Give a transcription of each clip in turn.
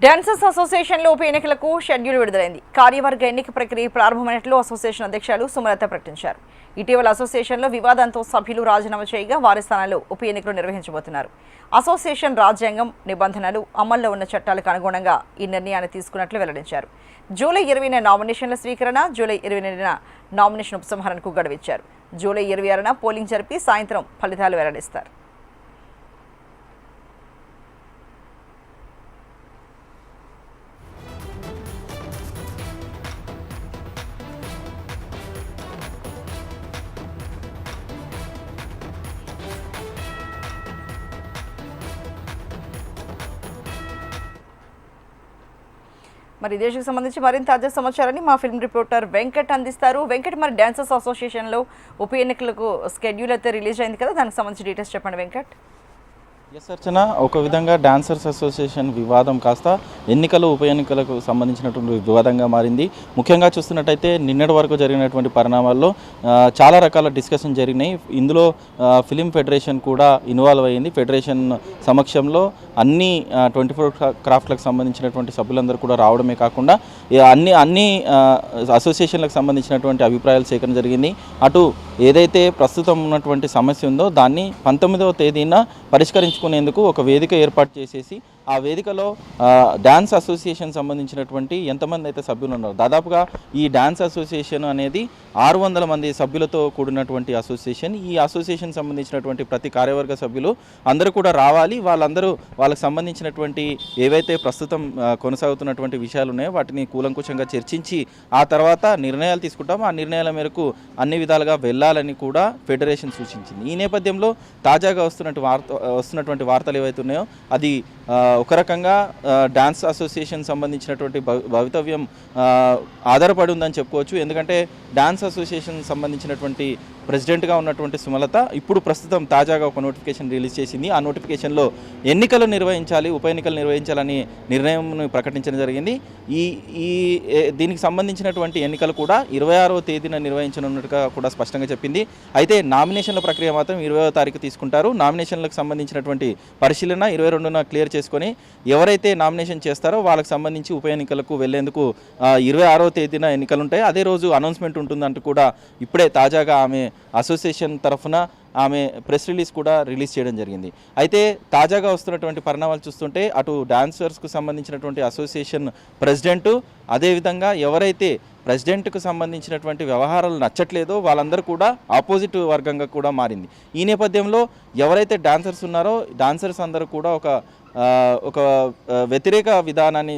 Dancers అసోసియేషన్లో ఉప ఎన్నికలకు షెడ్యూల్ విడుదలైంది. కార్యవర్గ ఎన్నిక ప్రక్రియ ప్రారంభమైనట్లు అసోసియేషన్ అధ్యక్షులు సుమలత ప్రకటించారు. ఇటీవల అసోసియేషన్లో వివాదంతో సభ్యులు రాజీనామా చేయగా వారి స్థానంలో ఉప ఎన్నికలు నిర్వహించబోతున్నారు. అసోసియేషన్ రాజ్యాంగం నిబంధనలు అమల్లో ఉన్న చట్టాలకు అనుగుణంగా ఈ నిర్ణయాన్ని తీసుకున్నట్లు వెల్లడించారు. జూలై 20న నామినేషన్ల స్వీకరణ, జూలై 22న నామినేషన్ ఉపసంహరణకు గడువిచ్చారు. జూలై 26న పోలింగ్ జరిపి సాయంత్రం ఫలితాలు వెల్లడిస్తారు. మరి దేశకు సంబంధించి మరింత తాజా సమాచారాన్ని మా ఫిల్మ్ రిపోర్టర్ వెంకట్ అందిస్తారు. వెంకట్, మరి డాన్సర్స్ అసోసియేషన్లో ఉప ఎన్నికలకు స్కెడ్యూల్ అయితే రిలీజ్ అయింది కదా, దానికి సంబంధించి డీటెయిల్స్ చెప్పండి వెంకట్. ఎస్ అర్చన, ఒక విధంగా డాన్సర్స్ అసోసియేషన్ వివాదం కాస్త ఎన్నికలు ఉప ఎన్నికలకు సంబంధించినటువంటి వివాదంగా మారింది. ముఖ్యంగా చూస్తున్నట్టయితే నిన్నటి వరకు జరిగినటువంటి పరిణామాల్లో చాలా రకాల డిస్కషన్ జరిగినాయి. ఇందులో ఫిలిం ఫెడరేషన్ కూడా ఇన్వాల్వ్ అయ్యింది. ఫెడరేషన్ సమక్షంలో అన్ని 24 క్రాఫ్ట్లకు సంబంధించినటువంటి సభ్యులందరూ కూడా రావడమే కాకుండా అన్ని అసోసియేషన్లకు సంబంధించినటువంటి అభిప్రాయాలు సేకరణ జరిగింది. అటు ఏదైతే ప్రస్తుతం ఉన్నటువంటి సమస్య ఉందో దాన్ని 19వ తేదీన పరిష్కరించుకునేందుకు ఒక వేదిక ఏర్పాటు చేసేసి ఆ వేదికలో డ్యాన్స్ అసోసియేషన్ సంబంధించినటువంటి ఎంతమంది అయితే సభ్యులు ఉన్నారు, దాదాపుగా ఈ డ్యాన్స్ అసోసియేషన్ అనేది 600 మంది సభ్యులతో కూడినటువంటి అసోసియేషన్. ఈ అసోసియేషన్ సంబంధించినటువంటి ప్రతి కార్యవర్గ సభ్యులు అందరూ కూడా రావాలి. వాళ్ళకి సంబంధించినటువంటి ఏవైతే ప్రస్తుతం కొనసాగుతున్నటువంటి విషయాలు ఉన్నాయో వాటిని కూలంకుషంగా చర్చించి ఆ తర్వాత నిర్ణయాలు తీసుకుంటాం. ఆ నిర్ణయాల మేరకు అన్ని విధాలుగా వెళ్ళాలని కూడా ఫెడరేషన్ సూచించింది. ఈ నేపథ్యంలో తాజాగా వస్తున్నటువంటి వార్తలు ఏవైతే ఉన్నాయో అది ఒక రకంగా డాన్స్ అసోసియేషన్ సంబంధించినటువంటి భవితవ్యం ఆధారపడి ఉందని చెప్పుకోవచ్చు. ఎందుకంటే డాన్స్ అసోసియేషన్ సంబంధించినటువంటి ప్రెసిడెంట్గా ఉన్నటువంటి సుమలత ఇప్పుడు ప్రస్తుతం తాజాగా ఒక నోటిఫికేషన్ రిలీజ్ చేసింది. ఆ నోటిఫికేషన్లో ఎన్నికలు నిర్వహించాలి, ఉప ఎన్నికలు నిర్వహించాలని నిర్ణయం ప్రకటించడం జరిగింది. దీనికి సంబంధించినటువంటి ఎన్నికలు కూడా 26వ తేదీన నిర్వహించనున్నట్టుగా కూడా స్పష్టంగా చెప్పింది. అయితే నామినేషన్ల ప్రక్రియ మాత్రం 20వ తారీఖు తీసుకుంటారు. నామినేషన్లకు సంబంధించినటువంటి పరిశీలన 22న క్లియర్ చేసుకొని ఎవరైతే నామినేషన్ చేస్తారో వాళ్ళకి సంబంధించి ఉప ఎన్నికలకు వెళ్లేందుకు 26వ తేదీన ఎన్నికలు ఉంటాయి. అదే రోజు అనౌన్స్మెంట్ ఉంటుందంటూ కూడా ఇప్పుడే తాజాగా ఆమె అసోసియేషన్ తరఫున ఆమె ప్రెస్ రిలీజ్ కూడా రిలీజ్ చేయడం జరిగింది. అయితే తాజాగా వస్తున్నటువంటి పరిణామాలు చూస్తుంటే అటు డాన్సర్స్కు సంబంధించినటువంటి అసోసియేషన్ ప్రెసిడెంటు, అదేవిధంగా ఎవరైతే ప్రెసిడెంట్కు సంబంధించినటువంటి వ్యవహారాలు నచ్చట్లేదో వాళ్ళందరూ కూడా ఆపోజిట్ వర్గంగా కూడా మారింది. ఈ నేపథ్యంలో ఎవరైతే డాన్సర్స్ ఉన్నారో డాన్సర్స్ అందరూ కూడా ఒక వ్యతిరేక విధానాన్ని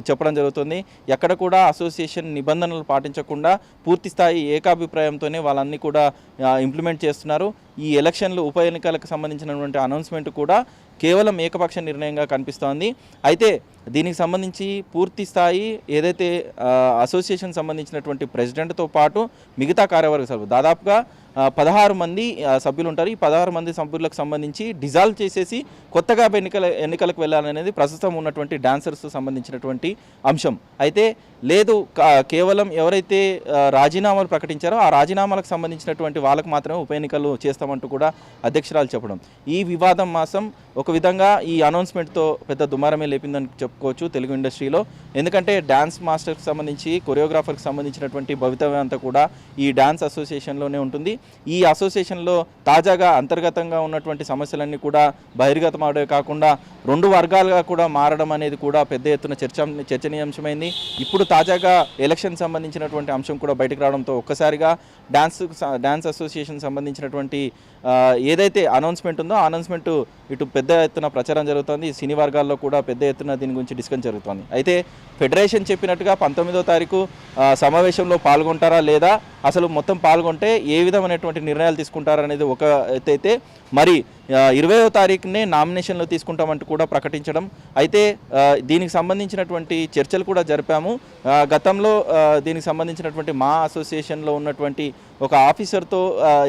చెప్పడం జరుగుతుంది. ఎక్కడ కూడా అసోసియేషన్ నిబంధనలు పాటించకుండా పూర్తి స్థాయి ఏకాభిప్రాయంతోనే వాళ్ళన్నీ కూడా ఇంప్లిమెంట్ చేస్తున్నారు. ఈ ఎలక్షన్లు ఉప ఎన్నికలకు సంబంధించినటువంటి అనౌన్స్మెంట్ కూడా కేవలం ఏకపక్ష నిర్ణయంగా కనిపిస్తోంది. అయితే దీనికి సంబంధించి పూర్తి స్థాయి ఏదైతే అసోసియేషన్ సంబంధించినటువంటి ప్రెసిడెంట్తో పాటు మిగతా కార్యవర్గ సభ్యులు దాదాపుగా 16 మంది సభ్యులు ఉంటారు. ఈ 16 మంది సభ్యులకు సంబంధించి డిజాల్వ్ చేసేసి కొత్తగా ఎన్నికలకు వెళ్ళాలనేది ప్రస్తుతం ఉన్నటువంటి డాన్సర్స్ సంబంధించినటువంటి అంశం. అయితే లేదు, కేవలం ఎవరైతే రాజీనామాలు ప్రకటించారో ఆ రాజీనామాలకు సంబంధించినటువంటి వాళ్ళకు మాత్రమే ఉప ఎన్నికలు చేస్తామంటూ కూడా అధ్యక్షురాలు చెప్పడం ఈ వివాదం మాసం ఒక విధంగా ఈ అనౌన్స్మెంట్తో పెద్ద దుమారమే లేపిందని చెప్పుకోవచ్చు తెలుగు ఇండస్ట్రీలో. ఎందుకంటే డ్యాన్స్ మాస్టర్కి సంబంధించి కొరియోగ్రాఫర్కి సంబంధించినటువంటి భవితవ్యం అంతా కూడా ఈ డ్యాన్స్ అసోసియేషన్లోనే ఉంటుంది. ఈ అసోసియేషన్లో తాజాగా అంతర్గతంగా ఉన్నటువంటి సమస్యలన్నీ కూడా బహిర్గతమవడే కాకుండా 2 వర్గాలుగా కూడా మారడం అనేది కూడా పెద్ద ఎత్తున చర్చనీయాంశమైంది. ఇప్పుడు తాజాగా ఎలక్షన్ సంబంధించినటువంటి అంశం కూడా బయటకు రావడంతో ఒక్కసారిగా డాన్స్ అసోసియేషన్ సంబంధించినటువంటి ఏదైతే అనౌన్స్మెంట్ ఉందో ఆ అనౌన్స్మెంట్ ఇటు పెద్ద ఎత్తున ప్రచారం జరుగుతోంది. సినీ వర్గాల్లో కూడా పెద్ద ఎత్తున దీని గురించి డిస్కషన్ జరుగుతోంది. అయితే ఫెడరేషన్ చెప్పినట్టుగా 19వ తారీఖు సమావేశంలో పాల్గొంటారా లేదా, అసలు మొత్తం పాల్గొంటే ఏ విధమైనటువంటి నిర్ణయాలు తీసుకుంటారనేది ఒక ఎత్తైతే, మరి 20వ తారీఖునే నామినేషన్లు తీసుకుంటామంటూ కూడా ప్రకటించడం. అయితే దీనికి సంబంధించినటువంటి చర్చలు కూడా జరిపాము. గతంలో దీనికి సంబంధించినటువంటి మా అసోసియేషన్లో ఉన్నటువంటి ఒక ఆఫీసర్తో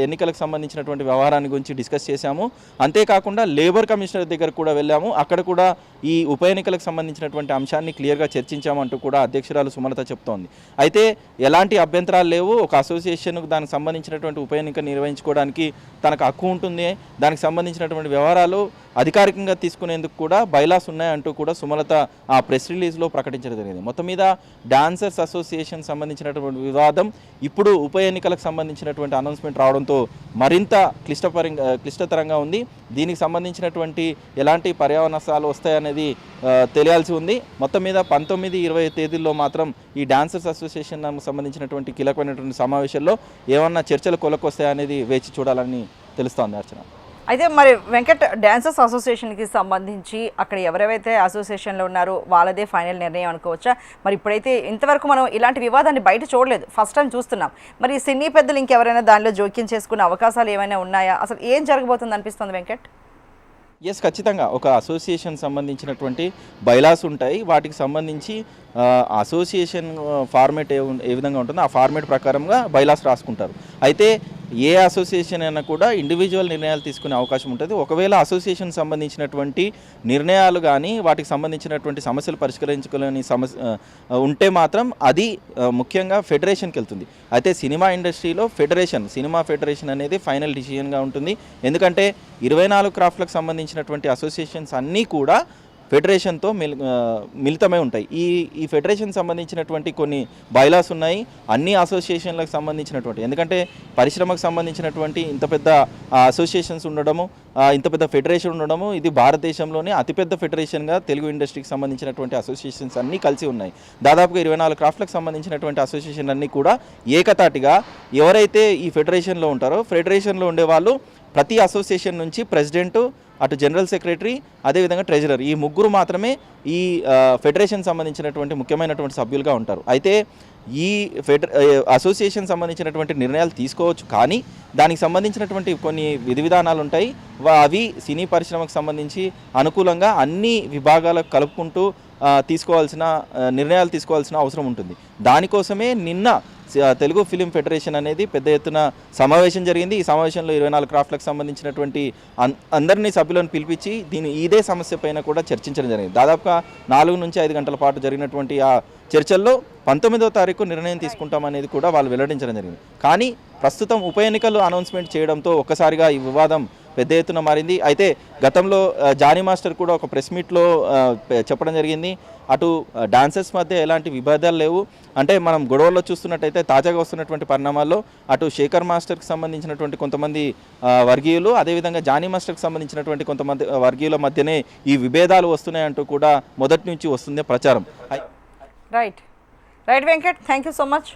ఎన్నికలకు సంబంధించినటువంటి వ్యవహారాన్ని గురించి డిస్కస్ చేశాము. అంతేకాకుండా లేబర్ కమిషనర్ దగ్గర కూడా వెళ్ళాము. అక్కడ కూడా ఈ ఉప ఎన్నికలకు సంబంధించినటువంటి అంశాన్ని క్లియర్గా చర్చించామంటూ కూడా అధ్యక్షురాలు సుమలత చెప్తోంది. అయితే ఎలాంటి అభ్యంతరాలు లేవు, ఒక అసోసియేషన్కు దానికి సంబంధించినటువంటి ఉప ఎన్నిక నిర్వహించుకోవడానికి తనకు హక్కు ఉంటుంది. దానికి సంబంధించి సంబంధించినటువంటి వ్యవహారాలు అధికారికంగా తీసుకునేందుకు కూడా బైలాస్ ఉన్నాయంటూ కూడా సుమలత ఆ ప్రెస్ రిలీజ్లో ప్రకటించడం జరిగింది. మొత్తం మీద డాన్సర్స్ అసోసియేషన్ సంబంధించినటువంటి వివాదం ఇప్పుడు ఉప ఎన్నికలకు సంబంధించినటువంటి అనౌన్స్మెంట్ రావడంతో మరింత క్లిష్టతరంగా ఉంది. దీనికి సంబంధించినటువంటి ఎలాంటి పర్యావరణాలు వస్తాయనేది తెలియాల్సి ఉంది. మొత్తం మీద 19-20 తేదీల్లో మాత్రం ఈ డాన్సర్స్ అసోసియేషన్ సంబంధించినటువంటి కీలకమైనటువంటి సమావేశాల్లో ఏమన్నా చర్చలు కొలకొస్తాయనేది వేచి చూడాలని తెలుస్తోంది అర్చన. అయితే మరి వెంకట్, డాన్సర్స్ అసోసియేషన్కి సంబంధించి అక్కడ ఎవరెవరైతే అసోసియేషన్లో ఉన్నారో వాళ్ళదే ఫైనల్ నిర్ణయం అనుకోవచ్చా? మరి ఇప్పుడైతే ఇంతవరకు మనం ఇలాంటి వివాదాన్ని బయట చూడలేదు, ఫస్ట్ టైం చూస్తున్నాం. మరి సినీ పెద్దలు ఇంకెవరైనా దానిలో జోక్యం చేసుకునే అవకాశాలు ఏమైనా ఉన్నాయా? అసలు ఏం జరగబోతుంది అనిపిస్తుంది వెంకట్? ఎస్, ఖచ్చితంగా ఒక అసోసియేషన్ సంబంధించినటువంటి బైలాస్ ఉంటాయి. వాటికి సంబంధించి అసోసియేషన్ ఫార్మేట్ ఏ విధంగా ఉంటుందో ఆ ఫార్మేట్ ప్రకారంగా బైలాస్ రాసుకుంటారు. అయితే ఏ అసోసియేషన్ అయినా కూడా ఇండివిజువల్ నిర్ణయాలు తీసుకునే అవకాశం ఉంటుంది. ఒకవేళ అసోసియేషన్ సంబంధించినటువంటి నిర్ణయాలు కానీ వాటికి సంబంధించినటువంటి సమస్యలు పరిష్కరించుకోలేని ఉంటే మాత్రం అది ముఖ్యంగా ఫెడరేషన్కి వెళ్తుంది. అయితే సినిమా ఇండస్ట్రీలో సినిమా ఫెడరేషన్ అనేది ఫైనల్ డిసిజన్గా ఉంటుంది. ఎందుకంటే 24 క్రాఫ్ట్లకు సంబంధించినటువంటి అసోసియేషన్స్ అన్నీ కూడా ఫెడరేషన్తో మిళితమై ఉంటాయి. ఈ ఫెడరేషన్ సంబంధించినటువంటి కొన్ని బైలాస్ ఉన్నాయి అన్ని అసోసియేషన్లకు సంబంధించినటువంటి. ఎందుకంటే పరిశ్రమకు సంబంధించినటువంటి ఇంత పెద్ద అసోసియేషన్స్ ఉండడము, ఇంత పెద్ద ఫెడరేషన్ ఉండడము, ఇది భారతదేశంలోనే అతిపెద్ద ఫెడరేషన్గా తెలుగు ఇండస్ట్రీకి సంబంధించినటువంటి అసోసియేషన్స్ అన్నీ కలిసి ఉన్నాయి. దాదాపుగా 24 క్రాఫ్ట్లకు సంబంధించినటువంటి అసోసియేషన్ అన్నీ కూడా ఏకతాటిగా ఎవరైతే ఈ ఫెడరేషన్లో ఉంటారో ఫెడరేషన్లో ఉండేవాళ్ళు ప్రతి అసోసియేషన్ నుంచి ప్రెసిడెంటు, అటు జనరల్ సెక్రటరీ, అదేవిధంగా ట్రెజరర్, ఈ ముగ్గురు మాత్రమే ఈ ఫెడరేషన్ సంబంధించినటువంటి ముఖ్యమైనటువంటి సభ్యులుగా ఉంటారు. అయితే ఈ అసోసియేషన్ సంబంధించినటువంటి నిర్ణయాలు తీసుకోవచ్చు, కానీ దానికి సంబంధించినటువంటి కొన్ని విధి విధానాలు ఉంటాయి. అవి సినీ పరిశ్రమకు సంబంధించి అనుకూలంగా అన్ని విభాగాలకు కలుపుకుంటూ నిర్ణయాలు తీసుకోవాల్సిన అవసరం ఉంటుంది. దానికోసమే నిన్న తెలుగు ఫిలిం ఫెడరేషన్ అనేది పెద్ద ఎత్తున సమావేశం జరిగింది. ఈ సమావేశంలో 24 క్రాఫ్ట్లకు సంబంధించినటువంటి అందరినీ సభ్యులను పిలిపించి ఇదే సమస్య పైన కూడా చర్చించడం జరిగింది. దాదాపుగా 4 నుంచి 5 గంటల పాటు జరిగినటువంటి ఆ చర్చల్లో 19వ తారీఖు నిర్ణయం తీసుకుంటామనేది కూడా వాళ్ళు వెల్లడించడం జరిగింది. కానీ ప్రస్తుతం ఉప ఎన్నికలు అనౌన్స్మెంట్ చేయడంతో ఒక్కసారిగా ఈ వివాదం పెద్ద ఎత్తున మారింది. అయితే గతంలో జానీ మాస్టర్ కూడా ఒక ప్రెస్ మీట్లో చెప్పడం జరిగింది, అటు డాన్సర్స్ మధ్య ఎలాంటి విభేదాలు లేవు. అంటే మనం గొడవల్లో చూస్తున్నట్టయితే తాజాగా వస్తున్నటువంటి పరిణామాల్లో అటు శేఖర్ మాస్టర్కి సంబంధించినటువంటి కొంతమంది వర్గీయులు, అదేవిధంగా జానీ మాస్టర్కి సంబంధించినటువంటి కొంతమంది వర్గీయుల మధ్యనే ఈ విభేదాలు వస్తున్నాయంటూ కూడా మొదటి నుంచి వస్తుంది ప్రచారం. Right Venkat, thank you so much.